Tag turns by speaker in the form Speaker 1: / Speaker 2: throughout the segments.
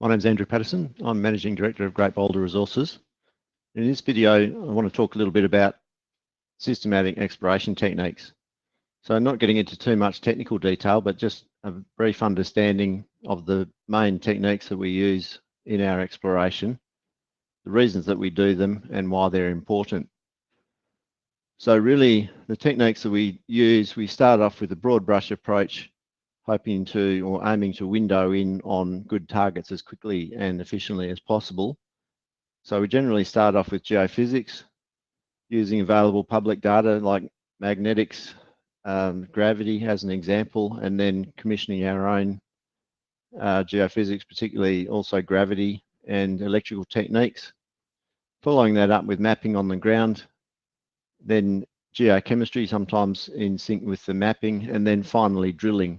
Speaker 1: My name's Andrew Paterson. I'm Managing Director of Great Boulder Resources. In this video, I want to talk a little bit about systematic exploration techniques. So not getting into too much technical detail, but just a brief understanding of the main techniques that we use in our exploration, the reasons that we do them and why they're important. So really, the techniques that we use, we start off with a broad brush approach, hoping to or aiming to window in on good targets as quickly and efficiently as possible. So we generally start off with geophysics, using available public data like magnetics, gravity as an example, and then commissioning our own geophysics, particularly also gravity and electrical techniques. Following that up with mapping on the ground, then geochemistry, sometimes in sync with the mapping, and then finally drilling.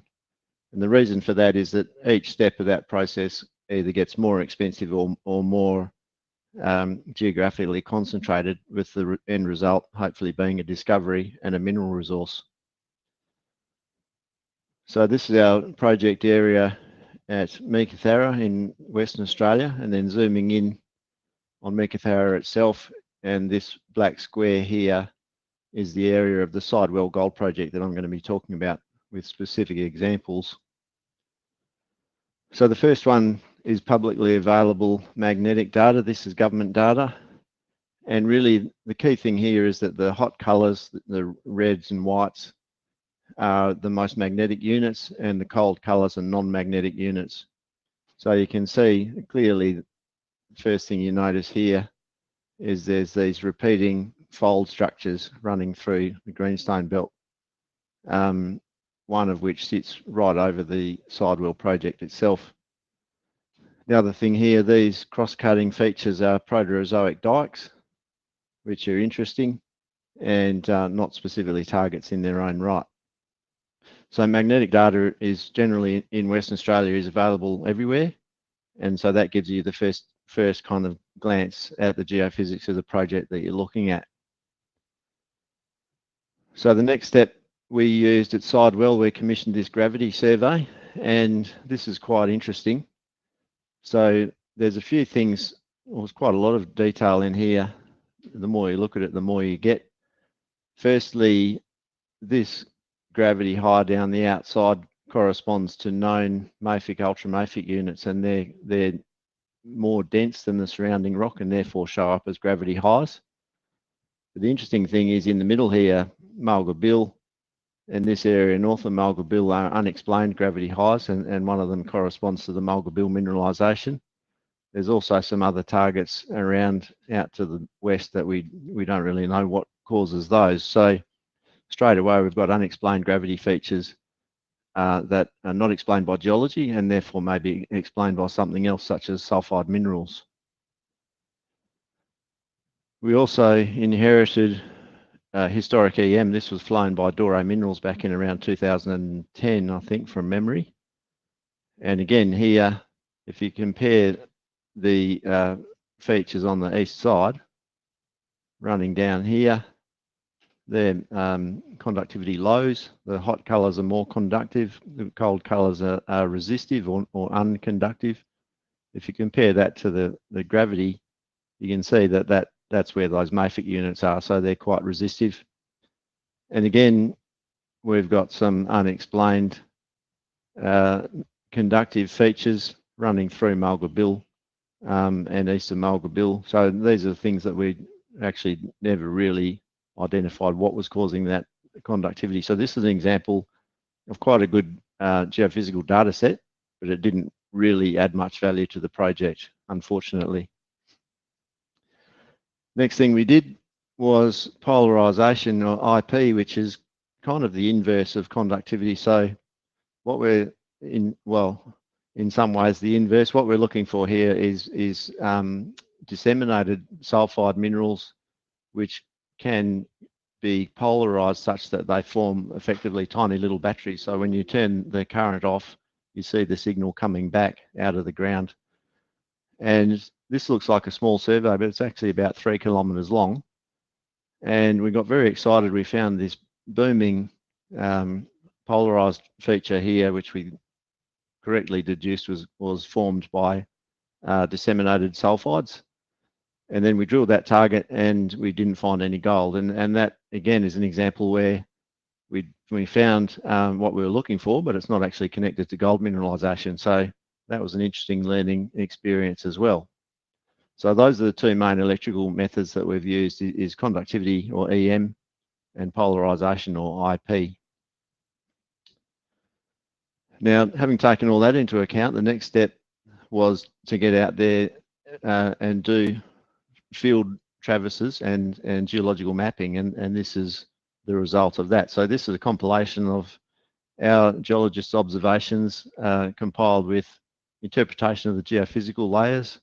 Speaker 1: And the reason for that is that each step of that process either gets more expensive or more geographically concentrated, with the end result hopefully being a discovery and a mineral resource. So this is our project area at Meekatharra in Western Australia, and then zooming in on Meekatharra itself, and this black square here is the area of the Sidewell Gold Project that I'm going to be talking about with specific examples. So the first one is publicly available magnetic data. This is government data. And really the key thing here is that the hot colours, the reds and whites, are the most magnetic units, and the cold colours are non-magnetic units. So you can see clearly, the first thing you notice here is there's these repeating fold structures running through the greenstone belt, one of which sits right over the Sidewell project itself. The other thing here, these cross-cutting features are Proterozoic dikes, which are interesting and not specifically targets in their own right. So magnetic data is generally in Western Australia is available everywhere, and so that gives you the first kind of glance at the geophysics of the project that you're looking at. So the next step we used at Sidewell, we commissioned this gravity survey, and this is quite interesting. So there's a few things, well, there's quite a lot of detail in here. The more you look at it, the more you get. Firstly, this gravity high down the outside corresponds to known mafic, ultramafic units, and they're more dense than the surrounding rock and therefore show up as gravity highs. But the interesting thing is in the middle here, Mulga Bill, and this area north of Mulga Bill are unexplained gravity highs, and one of them corresponds to the Mulga Bill mineralisation. There's also some other targets around out to the west that we don't really know what causes those. So straight away we've got unexplained gravity features that are not explained by geology and therefore may be explained by something else, such as sulfide minerals. We also inherited historic EM. This was flown by Dore Minerals back in around 2010, I think, from memory. And again here, if you compare the features on the east side, running down here, they're conductivity lows. The hot colours are more conductive. The cold colours are resistive or unconductive. If you compare that to the gravity, you can see that's where those mafic units are, so they're quite resistive. And again, we've got some unexplained conductive features running through Mulga Bill and east of Mulga Bill. So these are the things that we actually never really identified what was causing that conductivity. So this is an example of quite a good geophysical data set, but it didn't really add much value to the project, unfortunately. Next thing we did was polarization, or IP, which is kind of the inverse of conductivity. So what we're in some ways the inverse. What we're looking for here is disseminated sulfide minerals, which can be polarized such that they form effectively tiny little batteries. So when you turn the current off, you see the signal coming back out of the ground. And this looks like a small survey, but it's actually about 3 kilometres long. And we got very excited. We found this booming polarized feature here, which we correctly deduced was formed by disseminated sulfides. And then we drilled that target and we didn't find any gold. And that, again, is an example where we found what we were looking for, but it's not actually connected to gold mineralization. So that was an interesting learning experience as well. So those are the two main electrical methods that we've used, is conductivity, or EM, and polarization, or IP. Now, having taken all that into account, the next step was to get out there and do field traverses and geological mapping, and this is the result of that. So this is a compilation of our geologists' observations compiled with interpretation of the geophysical layers,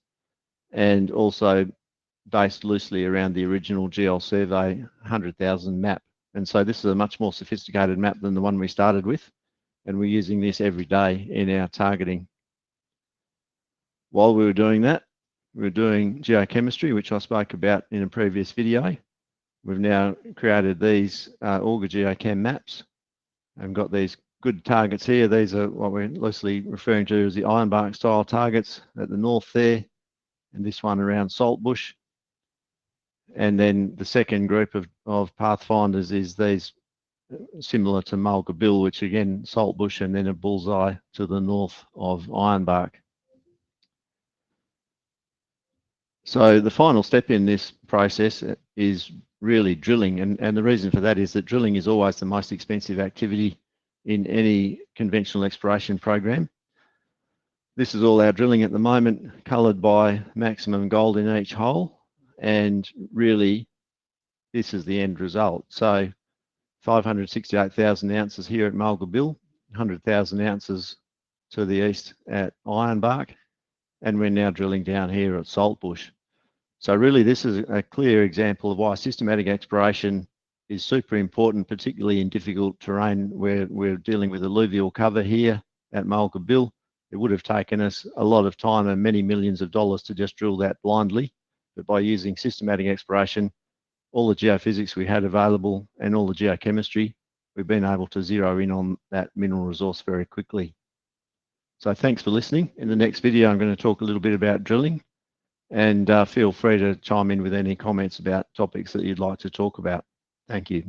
Speaker 1: and also based loosely around the original GL survey 100,000 map. And so this is a much more sophisticated map than the one we started with, and we're using this every day in our targeting. While we were doing that, we were doing geochemistry, which I spoke about in a previous video. We've now created these auger geochem maps and got these good targets here. These are what we're loosely referring to as the ironbark style targets at the north there, and this one around Saltbush. And then the second group of pathfinders is these similar to Mulga Bill, which again, Saltbush, and then a bullseye to the north of Ironbark. So the final step in this process is really drilling, and the reason for that is that drilling is always the most expensive activity in any conventional exploration program. This is all our drilling at the moment, coloured by maximum gold in each hole, and really this is the end result. So 568,000 ounces here at Mulga Bill, 100,000 ounces to the east at Ironbark, and we're now drilling down here at Saltbush. So really this is a clear example of why systematic exploration is super important, particularly in difficult terrain where we're dealing with alluvial cover here at Mulga Bill. It would have taken us a lot of time and many millions of dollars to just drill that blindly, but by using systematic exploration, all the geophysics we had available and all the geochemistry, we've been able to zero in on that mineral resource very quickly. So thanks for listening. In the next video, I'm going to talk a little bit about drilling, and feel free to chime in with any comments about topics that you'd like to talk about. Thank you.